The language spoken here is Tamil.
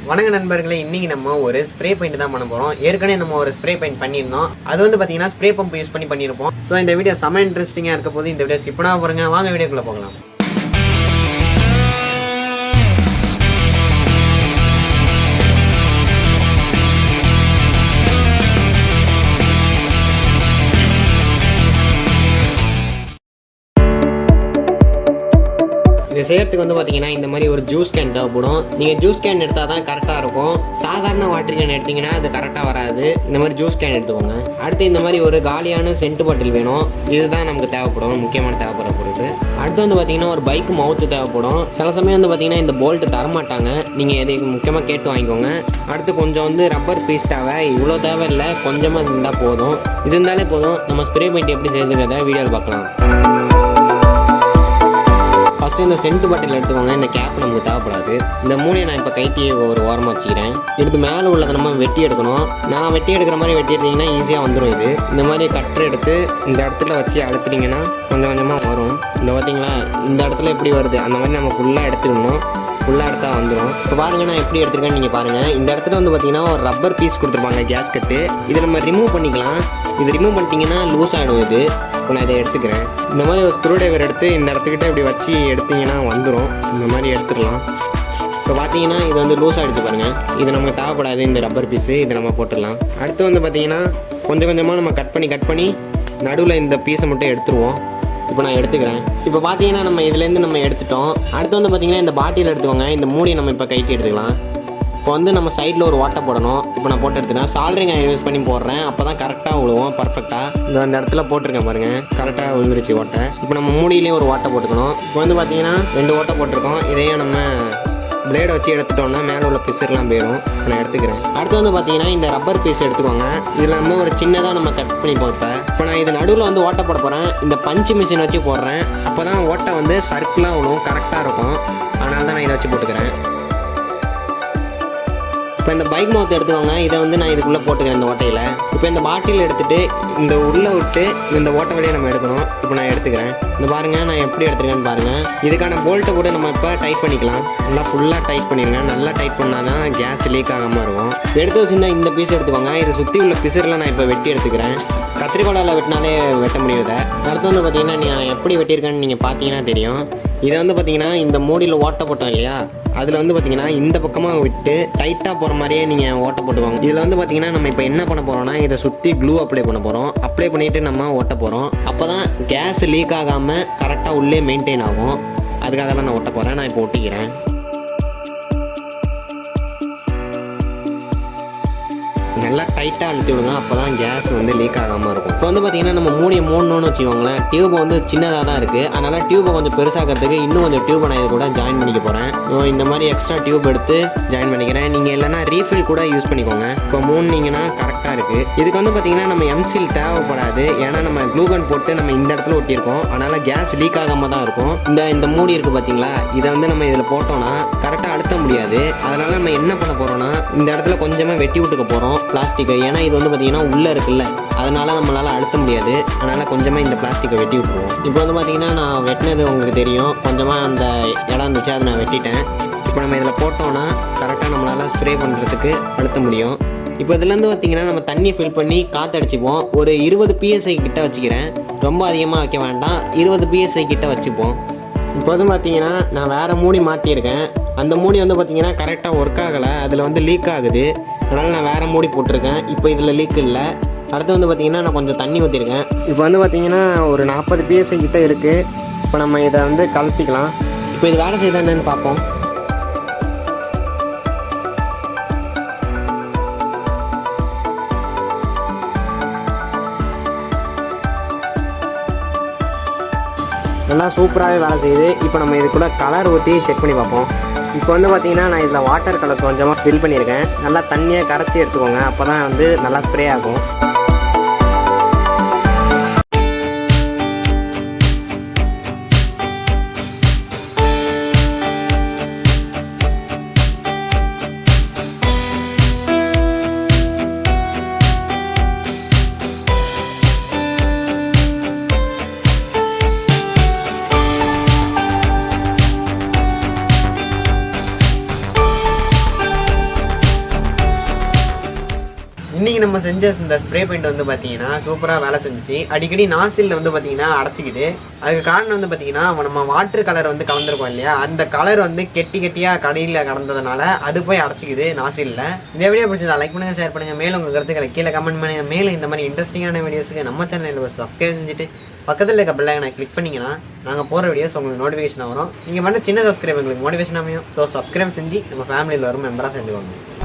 வணக்க நண்பர்களே, இன்னைக்கு நம்ம ஒரு ஸ்ப்ரே பெயிண்ட் தான் பண்ண போறோம். ஏற்கனவே நம்ம ஒரு ஸ்ப்ரே பெயிண்ட் பண்ணியிருந்தோம். அது வந்து பாத்தீங்கன்னா ஸ்ப்ரே பம்ப் யூஸ் பண்ணி பண்ணியிருப்போம். ஸோ இந்த வீடியோ செம இன்ட்ரெஸ்டிங்கா இருக்க போது இந்த வீடியோ ஸ்கிப் பண்ணாம பாருங்க. வாங்க வீடியோக்குள்ள போகலாம். இது செய்யறதுக்கு வந்து பார்த்தீங்கன்னா இந்த மாதிரி ஒரு ஜூஸ் கேன் தேவைப்படும். நீங்கள் ஜூஸ் கேன் எடுத்தால் தான் கரெக்டாக இருக்கும். சாதாரண வாட்டர் கேன் எடுத்தீங்கன்னா அது கரெக்டாக வராது. இந்த மாதிரி ஜூஸ் கேன் எடுத்துக்கோங்க. அடுத்து இந்த மாதிரி ஒரு காலியான சென்ட் பாட்டில் வேணும். இதுதான் நமக்கு தேவைப்படும், முக்கியமான தேவைப்படுற பொருள். அடுத்து வந்து பார்த்தீங்கன்னா ஒரு பைக் மவுத்து தேவைப்படும். சில சமயம் வந்து பார்த்தீங்கன்னா இந்த போல்ட்டு தரமாட்டாங்க, நீங்கள் எது முக்கியமாக கேட்டு வாங்கிக்கோங்க. அடுத்து கொஞ்சம் வந்து ரப்பர் பீஸ் தேவை. இவ்வளோ தேவை இல்லை, கொஞ்சமாக இருந்தால் போதும். இது இருந்தாலே போதும். நம்ம ஸ்ப்ரே பெயிண்ட் எப்படி செய்யுதுங்கிறத வீடியோவில் பார்க்கலாம். ஃபஸ்ட்டு இந்த சென்ட் பாட்டில் எடுத்துக்கோங்க. இந்த கேப் நமக்கு தேவைப்படாது. இந்த மூணையை நான் இப்போ கைத்தி ஒரு ஓரமாக வச்சுக்கிறேன். எடுத்து மேலே உள்ளதை நம்ம வெட்டி எடுக்கணும். நான் வெட்டி எடுக்கிற மாதிரி வெட்டி எடுத்திங்கன்னா ஈஸியாக வந்துடும். இது இந்த மாதிரி கட்டர் எடுத்து இந்த இடத்துல வச்சு அழுத்துட்டிங்கன்னா கொஞ்சம் கொஞ்சமாக வரும். இந்த பார்த்தீங்களா, இந்த இடத்துல எப்படி வருது அந்த மாதிரி நம்ம ஃபுல்லாக எடுத்துக்கணும். ஃபுல்லாக எடுத்தால் வந்துடும். இப்போ பாருங்கள் நான் எப்படி எடுத்துருக்கேன்னு நீங்கள் பாருங்கள். இந்த இடத்துல வந்து பார்த்தீங்கன்னா ஒரு ரப்பர் பீஸ் கொடுத்துருப்பாங்க, கேஸ் கட்டு. இதை நம்ம ரிமூவ் பண்ணிக்கலாம். இது ரிமூவ் பண்ணிட்டீங்கன்னா லூஸ் ஆகிடும். இது இப்போ நான் இதை எடுத்துக்கிறேன். இந்த மாதிரி ஒரு ஸ்க்ரூ டிரைவர் எடுத்து இந்த இடத்துக்கிட்ட இப்படி வச்சு எடுத்திங்கன்னா வந்துடும். இந்த மாதிரி எடுத்துடலாம். இப்போ பார்த்தீங்கன்னா இது வந்து லூஸ் ஆகிடுச்சு பாருங்கள். இது நமக்கு தேவைப்படாது, இந்த ரப்பர் பீஸு. இதை நம்ம போட்டுடலாம். அடுத்து வந்து பார்த்தீங்கன்னா கொஞ்சம் கொஞ்சமாக நம்ம கட் பண்ணி நடுவில் இந்த பீஸை மட்டும் எடுத்துருவோம். இப்போ நான் எடுத்துக்கிறேன். இப்போ பார்த்தீங்கன்னா நம்ம இதுலேருந்து நம்ம எடுத்துட்டோம். அடுத்து வந்து பார்த்தீங்கன்னா இந்த பாட்டில் எடுத்துக்கோங்க. இந்த மூடியை நம்ம இப்போ கைட்டி எடுத்துக்கலாம். இப்போ வந்து நம்ம சைடில் ஒரு ஓட்டை போடணும். இப்போ நான் போட்டு எடுத்துக்கிறேன். சால்ட்ரிங் யூஸ் பண்ணி போடுறேன், அப்போ தான் கரெக்டாக விழுவோம், பர்ஃபெக்டாக. இந்த இடத்துல போட்டிருக்கேன் பாருங்கள், கரெக்டாக விழுந்துருச்சு ஓட்டை. இப்போ நம்ம மூடியிலேயே ஒரு ஓட்டை போட்டுக்கணும். இப்போ வந்து பார்த்தீங்கன்னா 2 ஓட்டை போட்டிருக்கோம். இதையும் நம்ம பிளேடை வச்சு எடுத்துட்டோம்னா மேலே உள்ள பிசுலாம் போயிடும். நான் எடுத்துக்கிறேன். அடுத்து வந்து பார்த்தீங்கன்னா இந்த ரப்பர் பீஸ் எடுத்துக்கோங்க. இதில் வந்து ஒரு சின்னதாக நம்ம கட் பண்ணிப்போம். இப்போ நான் இது நடுவில் வந்து ஓட்டை போட போகிறேன். இந்த பஞ்சு மிஷின் வச்சு போடுறேன். அப்போ தான் ஓட்டை வந்து சர்க்கிளாக விடும், கரெக்டாக இருக்கும். அதனால தான் நான் இதை வச்சு போட்டுக்கிறேன். இப்போ இந்த பைக் மவுத் எடுத்துக்கோங்க. இதை வந்து நான் இதுக்குள்ளே போட்டுக்கிறேன், இந்த ஓட்டையில். இப்போ இந்த பாட்டில் எடுத்துகிட்டு இந்த உள்ளே விட்டு இந்த ஓட்டை வழியை நம்ம எடுக்கணும். இப்போ நான் எடுத்துக்கிறேன். இந்த பாருங்கள் நான் எப்படி எடுத்துருக்கேன்னு பாருங்கள். இதுக்கான போல்ட்டை கூட நம்ம இப்போ டைட் பண்ணிக்கலாம். நல்லா ஃபுல்லாக டைட் பண்ணிடுங்க. நல்லா டைட் பண்ணால் தான் கேஸ் லீக் ஆகாமல் இருக்கும். எடுத்து வச்சுருந்தா இந்த பீஸ் எடுத்துக்கோங்க. இதை சுற்றி உள்ள பிசுரில் நான் இப்போ வெட்டி எடுத்துக்கிறேன். கத்திரிக்கோடாவில் வெட்டினாலே வெட்ட முடியாத. அடுத்து வந்து பார்த்தீங்கன்னா நான் எப்படி வெட்டியிருக்கேன்னு நீங்கள் பார்த்தீங்கன்னா தெரியும். இதை வந்து பார்த்தீங்கன்னா இந்த மூடியில் ஓட்டை போட்டோம் இல்லையா, அதில் வந்து பார்த்தீங்கன்னா இந்த பக்கமாக விட்டு டைட்டாக போகிற மாதிரியே நீங்கள் ஓட்டை போட்டுக்கோங்க. இதில் வந்து பார்த்தீங்கன்னா நம்ம இப்போ என்ன பண்ண போகிறோம்னா இதை சுற்றி க்ளூ அப்ளை பண்ண போகிறோம். அப்ளை பண்ணிவிட்டு நம்ம ஓட்ட போகிறோம். அப்போ தான் கேஸ் லீக் ஆகாமல் கரெக்டாக உள்ளே மெயின்டைன் ஆகும். அதுக்காக தான் நான் ஓட்ட போகிறேன். நான் இப்போ ஒட்டிக்கிறேன். நல்லா டைட்டாக அழுத்தி விடுங்க. அப்போ தான் கேஸ் வந்து லீக் ஆகாமல் இருக்கும். இப்போ வந்து பார்த்தீங்கன்னா நம்ம மூடியை மூடணும்னு வச்சுக்கோங்களேன். டியூபை வந்து சின்னதாக தான் இருக்குது. அதனால் டியூபை கொஞ்சம் பெருசாக்கிறதுக்கு இன்னும் கொஞ்சம் டியூபை நான் இது கூட ஜாயின் பண்ணிக்க போகிறேன். இந்த மாதிரி எக்ஸ்ட்ரா டியூப் எடுத்து ஜாயின் பண்ணிக்கிறேன். நீங்கள் இல்லைனா ரீஃபில் கூட யூஸ் பண்ணிக்கோங்க. இப்போ மூணுனீங்கன்னா கரெக்டாக இருக்குது. இதுக்கு வந்து பார்த்தீங்கன்னா நம்ம எம்சில் தேவைப்படாது. ஏன்னா நம்ம க்ளூகன் போட்டு நம்ம இந்த இடத்துல ஒட்டியிருக்கோம். அதனால் கேஸ் லீக் ஆகாமல் தான் இருக்கும். இந்த மூடி இருக்குது பார்த்தீங்களா, இதை வந்து நம்ம இதில் போட்டோம்னா கரெக்டாக அழுத்த முடியாது. அதனால் நம்ம என்ன பண்ண போகிறோம்னா இந்த இடத்துல கொஞ்சமாக வெட்டி விட்டுக்க போகிறோம் பிளாஸ்டிக்கை. ஏன்னா இது வந்து பார்த்தீங்கன்னா உள்ளே இருக்குல்ல, அதனால் நம்மளால் அழுத்த முடியாது. அதனால் கொஞ்சமாக இந்த பிளாஸ்டிக்கை வெட்டி விட்டுருவோம். இப்போ வந்து பார்த்தீங்கன்னா நான் வெட்டினது உங்களுக்கு தெரியும். கொஞ்சமாக அந்த இடம் இருந்துச்சு, அதை நான் வெட்டிட்டேன். இப்போ நம்ம இதில் போட்டோன்னா கரெக்டாக நம்மளால் ஸ்ப்ரே பண்ணுறதுக்கு அழுத்த முடியும். இப்போ இதுலேருந்து பார்த்தீங்கன்னா நம்ம தண்ணி ஃபில் பண்ணி காற்றடிச்சிப்போம். ஒரு 20 PSI கிட்ட வச்சுக்கிறேன். ரொம்ப அதிகமாக வைக்க வேண்டாம், 20 PSI கிட்ட வச்சுப்போம். இப்போ வந்து பார்த்தீங்கன்னா நான் வேறு மூடி மாட்டியிருக்கேன். அந்த மூடி வந்து பார்த்தீங்கன்னா கரெக்டாக ஒர்க் ஆகலை, அதில் வந்து லீக் ஆகுது. அதனால் நான் வேறு மூடி போட்டிருக்கேன். இப்போ இதில் லீக் இல்லை. அடுத்து வந்து பார்த்தீங்கன்னா நான் கொஞ்சம் தண்ணி ஊற்றிருக்கேன். இப்போ வந்து பார்த்தீங்கன்னா ஒரு 40 PSI கிட்ட இருக்குது. இப்போ நம்ம இதை வந்து கலத்திக்கலாம். இப்போ இது வேலை செய்தா என்னன்னு பார்ப்போம். நல்லா சூப்பராகவே வேலை செய்யுது. இப்போ நம்ம இதுக்குள்ளே கலர் ஊற்றி செக் பண்ணி பார்ப்போம். இப்போ வந்து பார்த்தீங்கன்னா நான் இதில் வாட்டர் கலர் கொஞ்சமாக ஃபில் பண்ணியிருக்கேன். நல்லா தண்ணியாக கரைச்சி எடுத்துக்கோங்க. அப்போ தான் வந்து நல்லா ஸ்ப்ரே ஆகும். இன்றைக்கி நம்ம செஞ்ச இந்த ஸ்ப்ரே பெயிண்ட் வந்து பார்த்தீங்கன்னா சூப்பராக வேலை செஞ்சுச்சு. அடிக்கடி நாசிலில் வந்து பார்த்தீங்கன்னா அடைச்சிக்குது. அதுக்கு காரணம் வந்து பார்த்தீங்கன்னா நம்ம வாட்டர் கலர் வந்து கலந்துருக்கோம் இல்லையா, அந்த கலர் வந்து கெட்டியாக கடையில் கலந்ததுனால அது போய் அடைச்சிக்குது நாசிலில். இந்த வீடியோ பிடிச்சதா லைக் பண்ணுங்கள், ஷேர் பண்ணுங்கள். மேலும் உங்கள் கருத்துக்களை கீழே கமெண்ட் பண்ணுங்கள். மேலும் இந்த மாதிரி இன்ட்ரெஸ்டிங்கான வீடியோஸுக்கு நம்ம சேனலில் சப்ஸ்கிரைப் செஞ்சுட்டு பக்கத்தில் இருக்க பெல் ஐகானை கிளிக் பண்ணிங்கன்னா நாங்கள் போகிற வீடியோஸ் உங்களுக்கு நோட்டிஃபிகேஷன் வரும். நீங்கள் பண்ண சின்ன சப்ஸ்கிரைப் எங்களுக்கு மோட்டிவேஷன் அமையும். ஸோ சப்ஸ்கிரைப் செஞ்சு நம்ம ஃபேமிலியில் வரும் மெம்பராக சேர்ந்துக்கோங்க.